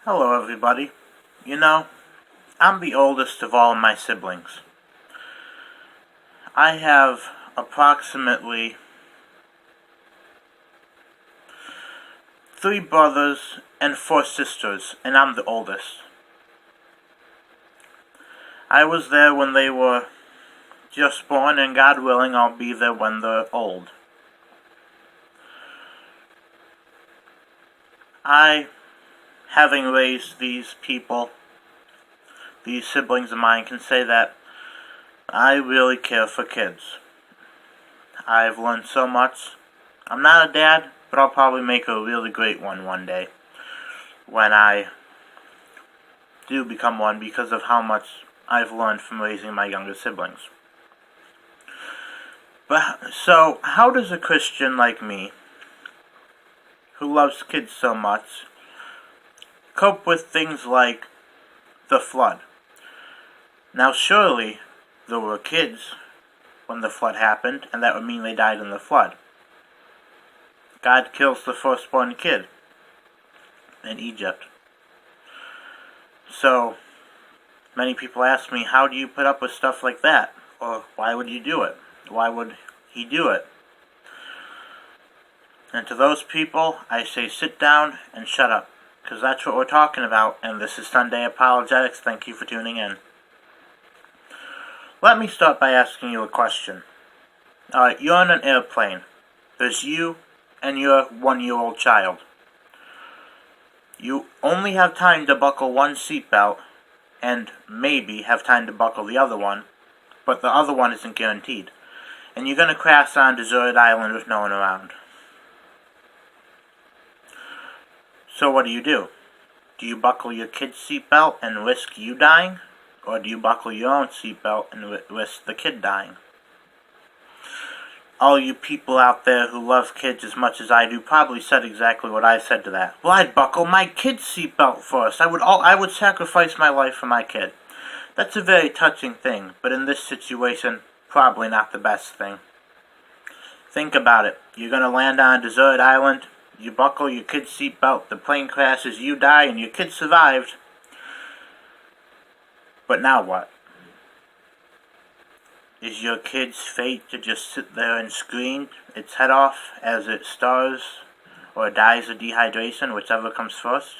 Hello, everybody. You know, I'm the oldest of all my siblings. I have approximately 3 brothers and 4 sisters, and I'm the oldest. I was there when they were just born, and God willing, I'll be there when they're old. I, having raised these people, these siblings of mine, can say that I really care for kids. I've learned so much. I'm not a dad, but I'll probably make a really great one day when I do become one because of how much I've learned from raising my younger siblings. So, how does a Christian like me, who loves kids so much, cope with things like the flood? Now, surely there were kids when the flood happened, and that would mean they died in the flood. God kills the firstborn kid in Egypt. So, many people ask me, how do you put up with stuff like that? Or why would you do it? Why would he do it? And to those people, I say sit down and shut up. Because that's what we're talking about, and this is Sunday Apologetics. Thank you for tuning in. Let me start by asking you a question. Alright, you're on an airplane. There's you and your 1-year-old child. You only have time to buckle one seatbelt, and maybe have time to buckle the other one, but the other one isn't guaranteed. And you're going to crash on a deserted island with no one around. So what do? Do you buckle your kid's seatbelt and risk you dying? Or do you buckle your own seatbelt and risk the kid dying? All you people out there who love kids as much as I do probably said exactly what I said to that. Well, I'd buckle my kid's seatbelt first. I would sacrifice my life for my kid. That's a very touching thing, but in this situation, probably not the best thing. Think about it. You're going to land on a deserted island. You buckle your kid's seatbelt. The plane crashes. You die, and your kid survived. But now what? Is your kid's fate to just sit there and scream its head off as it starves or dies of dehydration, whichever comes first?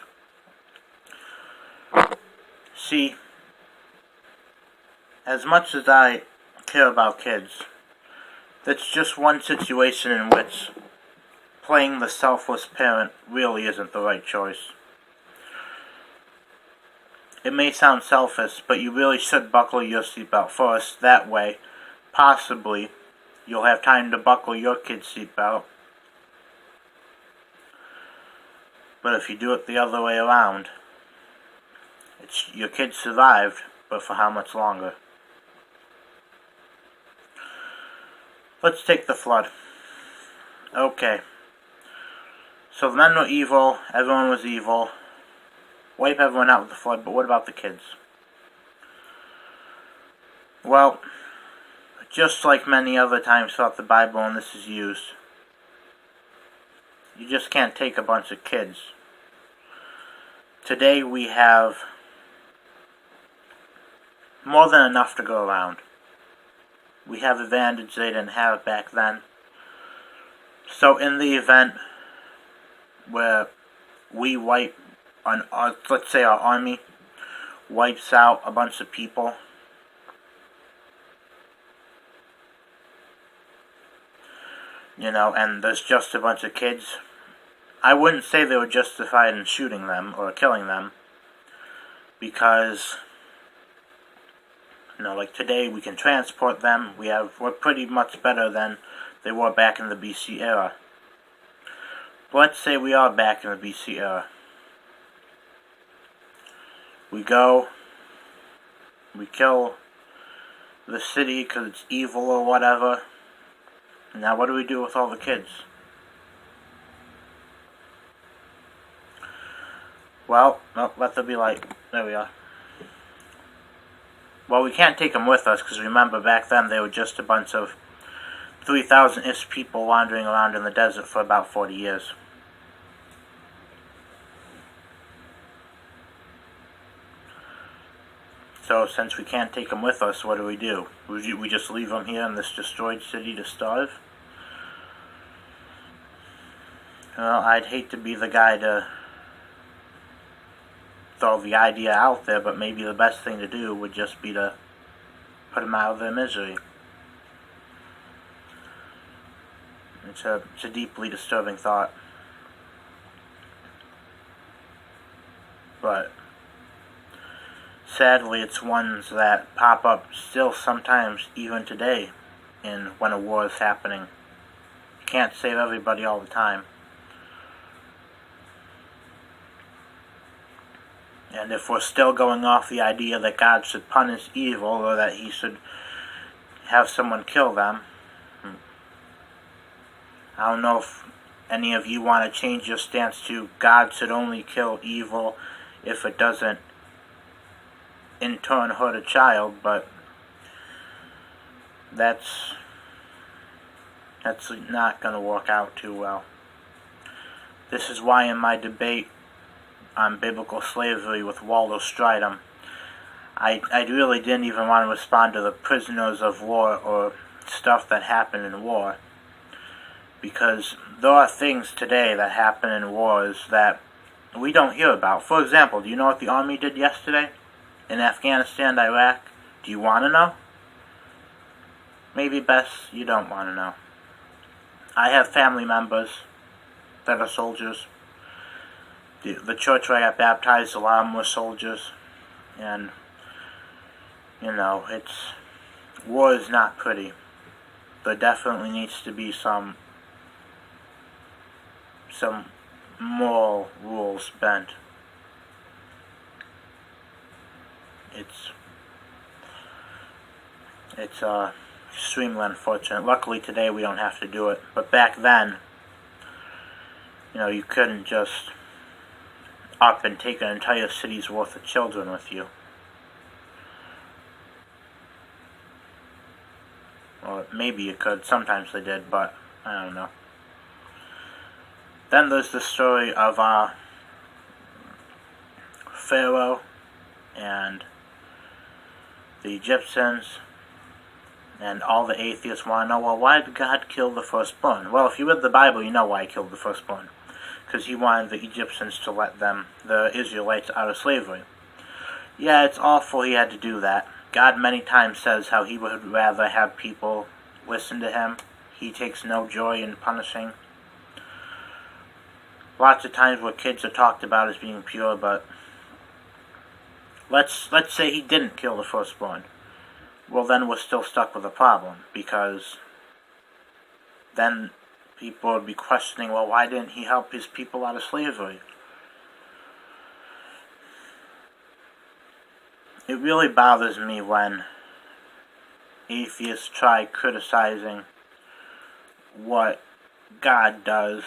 See, as much as I care about kids, that's just one situation in which playing the selfless parent really isn't the right choice. It may sound selfish, but you really should buckle your seatbelt first. That way, possibly, you'll have time to buckle your kid's seatbelt. But if you do it the other way around, your kid survived, but for how much longer? Let's take the flood. Okay. So the men were evil, everyone was evil. Wipe everyone out with the flood, but what about the kids? Well, just like many other times throughout the Bible and this is used, you just can't take a bunch of kids. Today we have more than enough to go around. We have advantage they didn't have back then. So in the event where we wipe let's say our army wipes out a bunch of people, and there's just a bunch of kids, I wouldn't say they were justified in shooting them or killing them, because, like today we can transport them. We're pretty much better than they were back in the BC era. But let's say we are back in the BC era. We go, we kill the city because it's evil or whatever. Now what do we do with all the kids? Well, let there be light. There we are. Well, we can't take them with us because remember back then they were just a bunch of 3,000-ish people wandering around in the desert for about 40 years. So since we can't take them with us, what do? We just leave them here in this destroyed city to starve? Well, I'd hate to be the guy to throw the idea out there, but maybe the best thing to do would just be to put them out of their misery. It's a deeply disturbing thought. But sadly, it's ones that pop up still sometimes, even today, when a war is happening. You can't save everybody all the time. And if we're still going off the idea that God should punish evil, or that he should have someone kill them, I don't know if any of you want to change your stance to God should only kill evil if it doesn't in turn hurt a child, but that's not going to work out too well. This is why in my debate on biblical slavery with Walter Stridham, I really didn't even want to respond to the prisoners of war or stuff that happened in war, because there are things today that happen in wars that we don't hear about. For example, do you know what the Army did yesterday in Afghanistan, Iraq? Do you want to know? Maybe best you don't want to know. I have family members that are soldiers. The church where I got baptized, a lot of them were soldiers. And, war is not pretty. There definitely needs to be some moral rules bent. It's extremely unfortunate. Luckily today we don't have to do it. But back then, you couldn't just up and take an entire city's worth of children with you. Or maybe you could. Sometimes they did, but I don't know. Then there's the story of Pharaoh and the Egyptians, and all the atheists want to know, well, why did God kill the firstborn? Well, if you read the Bible, you know why he killed the firstborn. Because he wanted the Egyptians to let the Israelites, out of slavery. Yeah, it's awful he had to do that. God many times says how he would rather have people listen to him. He takes no joy in punishing. Lots of times where kids are talked about as being pure, but let's say he didn't kill the firstborn. Well, then we're still stuck with a problem, because then people would be questioning, well, why didn't he help his people out of slavery? It really bothers me when atheists try criticizing what God does,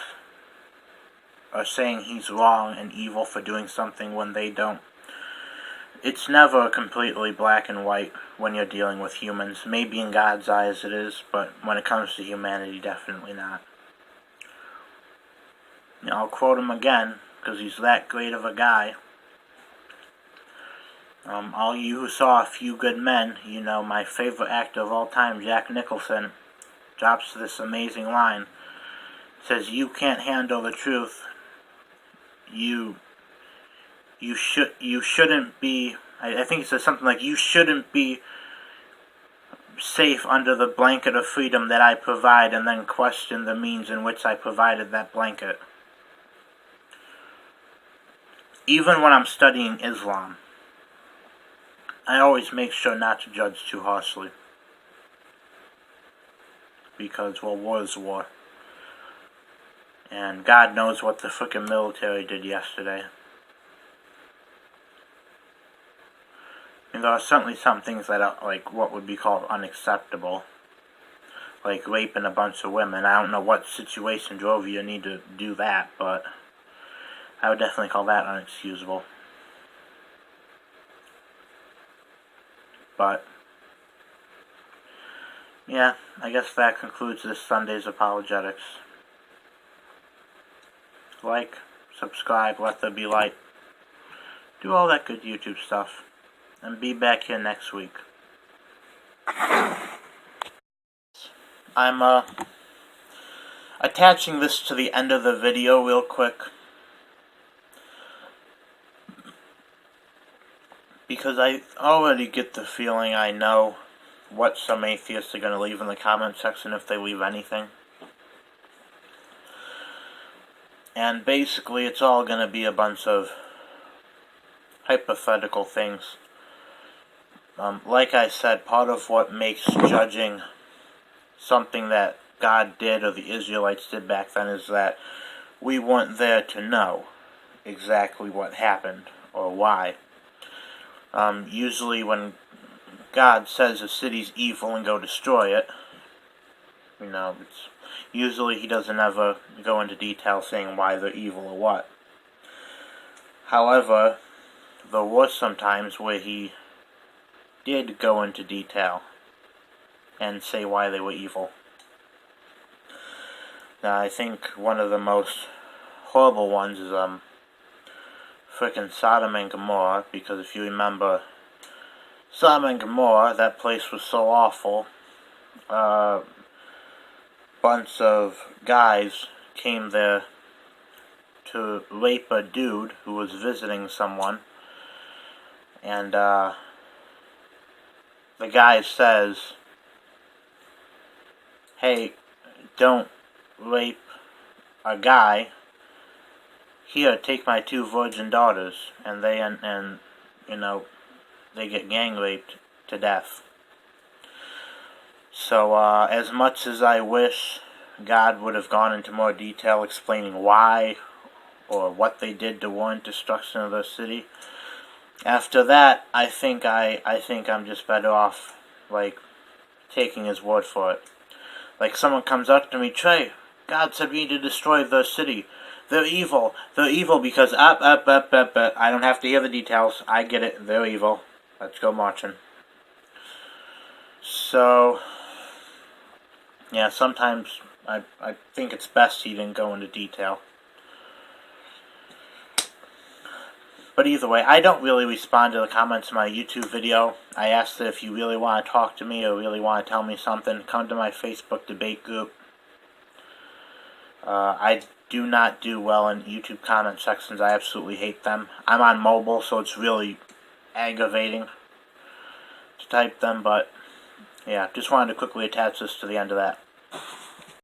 or saying he's wrong and evil for doing something when they don't. It's never completely black and white when you're dealing with humans. Maybe in God's eyes it is, but when it comes to humanity, definitely not. I'll quote him again, because he's that great of a guy. All you who saw A Few Good Men, my favorite actor of all time, Jack Nicholson, drops this amazing line. It says, "You can't handle the truth. You shouldn't be," I think it says something like, "You shouldn't be safe under the blanket of freedom that I provide, and then question the means in which I provided that blanket." Even when I'm studying Islam, I always make sure not to judge too harshly. Because, well, war is war. And God knows what the frickin' military did yesterday. And there are certainly some things that are, like, what would be called unacceptable. Like raping a bunch of women. I don't know what situation drove you to need to do that, but I would definitely call that unexcusable. But yeah, I guess that concludes this Sunday's Apologetics. Like, subscribe, let there be light. Do all that good YouTube stuff. and be back here next week. I'm attaching this to the end of the video real quick, because I already get the feeling I know what some atheists are going to leave in the comment section if they leave anything. And basically it's all going to be a bunch of hypothetical things. Like I said, part of what makes judging something that God did or the Israelites did back then is that we weren't there to know exactly what happened or why. Usually when God says a city's evil and go destroy it, usually he doesn't ever go into detail saying why they're evil or what. However, there were some times where he did go into detail and say why they were evil. Now, I think one of the most horrible ones is frickin' Sodom and Gomorrah, because if you remember Sodom and Gomorrah, that place was so awful. Bunch of guys came there to rape a dude who was visiting someone, and the guy says, "Hey, don't rape a guy. Here, take my 2 virgin daughters," and they get gang raped to death. So, as much as I wish God would have gone into more detail explaining why or what they did to warrant destruction of their city, after that, I think I'm just better off, taking his word for it. Like, someone comes up to me, "Trey, God said we need to destroy their city. They're evil. They're evil because I don't have to hear the details. I get it. They're evil. Let's go marching." So, yeah, sometimes I think it's best he didn't go into detail. But either way, I don't really respond to the comments in my YouTube video. I ask that if you really want to talk to me or really want to tell me something, come to my Facebook debate group. I do not do well in YouTube comment sections. I absolutely hate them. I'm on mobile, so it's really aggravating to type them, but yeah, just wanted to quickly attach this to the end of that.